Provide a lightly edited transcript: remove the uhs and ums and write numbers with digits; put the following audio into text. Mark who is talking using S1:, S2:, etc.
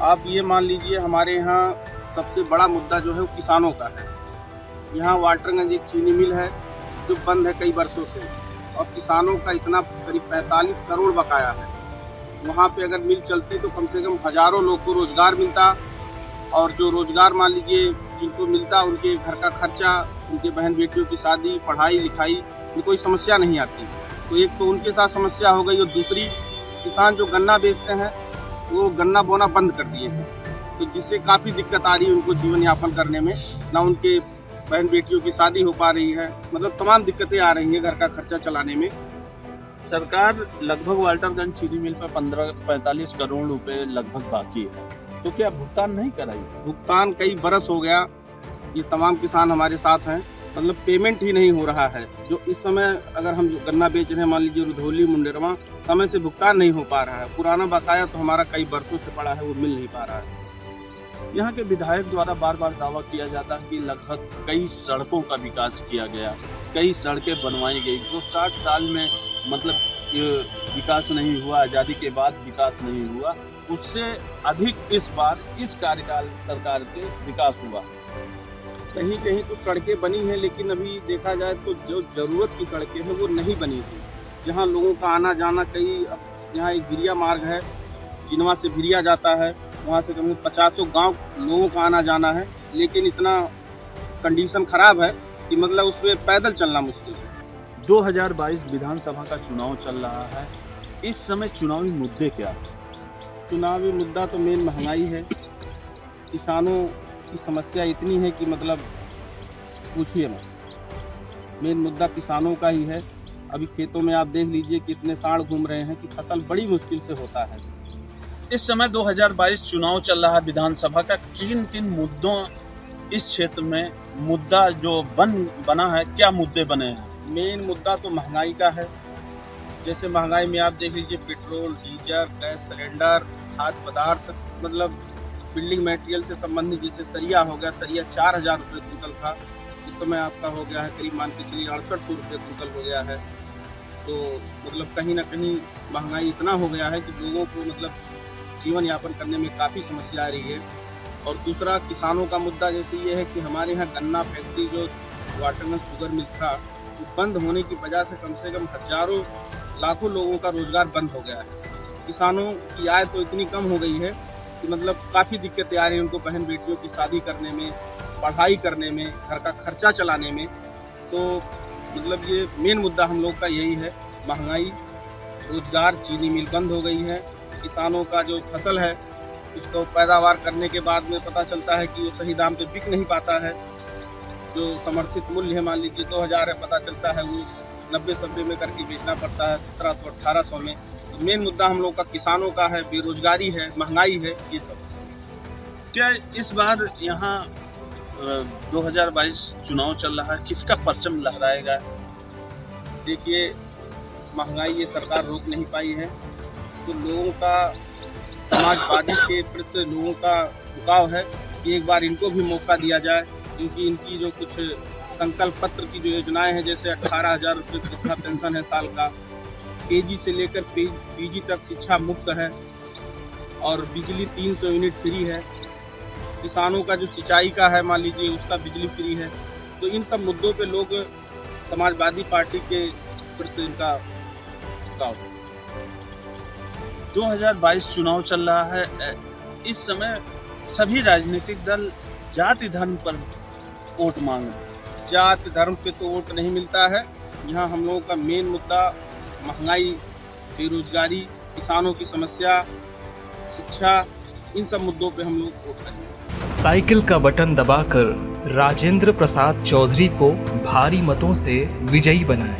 S1: आप ये मान लीजिए हमारे यहाँ सबसे बड़ा मुद्दा जो है वो किसानों का है। यहाँ वाटरगंज एक चीनी मिल है जो बंद है कई वर्षों से, और किसानों का इतना करीब 45 करोड़ बकाया है। वहाँ पे अगर मिल चलती तो कम से कम हज़ारों लोग को रोज़गार मिलता, और जो रोज़गार मान लीजिए जिनको मिलता उनके घर का खर्चा, उनके बहन बेटियों की शादी, पढ़ाई लिखाई में कोई समस्या नहीं आती। तो एक तो उनके साथ समस्या हो गई, और दूसरी किसान जो गन्ना बेचते हैं वो गन्ना बोना बंद कर दिए हैं, तो जिससे काफ़ी दिक्कत आ रही है उनको जीवन यापन करने में। ना उनके बहन बेटियों की शादी हो पा रही है, मतलब तमाम दिक्कतें आ रही हैं घर का खर्चा चलाने में।
S2: सरकार लगभग वाल्टरगंज चीनी मिल पर 45 करोड़ रुपए लगभग बाकी है, तो क्या भुगतान नहीं कराई?
S1: भुगतान कई बरस हो गया, ये तमाम किसान हमारे साथ हैं, मतलब पेमेंट ही नहीं हो रहा है। जो इस समय अगर हम जो गन्ना बेच रहे हैं, मान लीजिए रुधौली मुंडेरवा, समय से भुगतान नहीं हो पा रहा है। पुराना बकाया तो हमारा कई वर्षों से पड़ा है, वो मिल नहीं पा रहा है।
S2: यहाँ के विधायक द्वारा बार बार दावा किया जाता है कि लगभग कई सड़कों का विकास किया गया, कई सड़कें बनवाई गई। जो 60 साल में मतलब ये विकास नहीं हुआ, आज़ादी के बाद विकास नहीं हुआ, उससे अधिक इस बार इस कार्यकाल सरकार के विकास हुआ।
S1: कहीं कहीं कुछ सड़कें बनी हैं, लेकिन अभी देखा जाए तो जो ज़रूरत की सड़कें हैं वो नहीं बनी थी। जहाँ लोगों का आना जाना, कई यहाँ एक गिरिया मार्ग है, जिनवा से भिरिया जाता है, वहाँ से करीब 50 गांव लोगों का आना जाना है, लेकिन इतना कंडीशन ख़राब है कि मतलब उस पर पैदल चलना मुश्किल है।
S2: 2022 विधानसभा का चुनाव चल रहा है, इस समय चुनावी मुद्दे क्या हैं?
S1: चुनावी मुद्दा तो मेन महंगाई है। किसानों की समस्या इतनी है कि मतलब पूछिए मत। मेन मुद्दा किसानों का ही है। अभी खेतों में आप देख लीजिए कितने सांड घूम रहे हैं कि फसल बड़ी मुश्किल से होता है।
S2: इस समय 2022 चुनाव चल रहा है विधानसभा का, किन किन मुद्दों इस क्षेत्र में मुद्दा जो बना है, क्या मुद्दे बने हैं?
S1: मेन मुद्दा तो महंगाई का है। जैसे महंगाई में आप देख लीजिए पेट्रोल, डीजल, गैस सिलेंडर, खाद्य पदार्थ, मतलब बिल्डिंग मटेरियल से संबंधित, जैसे सरिया हो गया, सरिया 4000 रुपये कुंतल था, इस समय आपका हो गया है करीब मान के चलिए 6800 रुपये कुंतल हो गया है। तो मतलब कहीं ना कहीं महंगाई इतना हो गया है कि लोगों को मतलब जीवन यापन करने में काफ़ी समस्या आ रही है। और दूसरा किसानों का मुद्दा जैसे ये है कि हमारे यहाँ गन्ना फैक्ट्री जो वाटरगंज शुगर मिल था, वो बंद होने की वजह से कम हजारों लाखों लोगों का रोजगार बंद हो गया है। किसानों की आय तो इतनी कम हो गई है कि मतलब काफ़ी दिक्कतें आ रही हैं उनको बहन बेटियों की शादी करने में, पढ़ाई करने में, घर का खर्चा चलाने में। तो मतलब ये मेन मुद्दा हम लोग का यही है, महंगाई, रोजगार। चीनी मिल बंद हो गई है। किसानों का जो फसल है उसको पैदावार करने के बाद में पता चलता है कि वो सही दाम पे बिक नहीं पाता है। जो समर्थित मूल्य है मान लीजिए 2000 है, पता चलता है वो 90 में करके बेचना पड़ता है 1700-1800 में। तो मेन मुद्दा हम लोग का किसानों का है, बेरोजगारी है, महंगाई है, ये सब।
S2: क्या इस बार यहाँ 2022 चुनाव चल रहा है, किसका परचम लहराएगा?
S1: देखिए, महंगाई ये सरकार रोक नहीं पाई है, तो लोगों का समाजवादी के प्रति लोगों का झुकाव है कि एक बार इनको भी मौका दिया जाए, क्योंकि इनकी जो कुछ संकल्प पत्र की जो योजनाएं हैं, जैसे 18,000 रुपये वृद्धा पेंशन है साल का, केजी से लेकर पीजी तक शिक्षा मुफ्त है, और बिजली 300 यूनिट फ्री है। किसानों का जो सिंचाई का है मान लीजिए उसका बिजली फ्री है। तो इन सब मुद्दों पे लोग समाजवादी पार्टी के प्रति इनका झुकाव है।
S2: 2022 चुनाव चल रहा है, इस समय सभी राजनीतिक दल जाति धर्म पर वोट मांग रहे हैं।
S1: जाति धर्म पे तो वोट नहीं मिलता है। यहाँ हम लोगों का मेन मुद्दा महंगाई, बेरोजगारी, किसानों की समस्या, शिक्षा, इन सब मुद्दों पे हम लोग वोट करेंगे।
S3: साइकिल का बटन दबाकर राजेंद्र प्रसाद चौधरी को भारी मतों से विजयी बनाएं।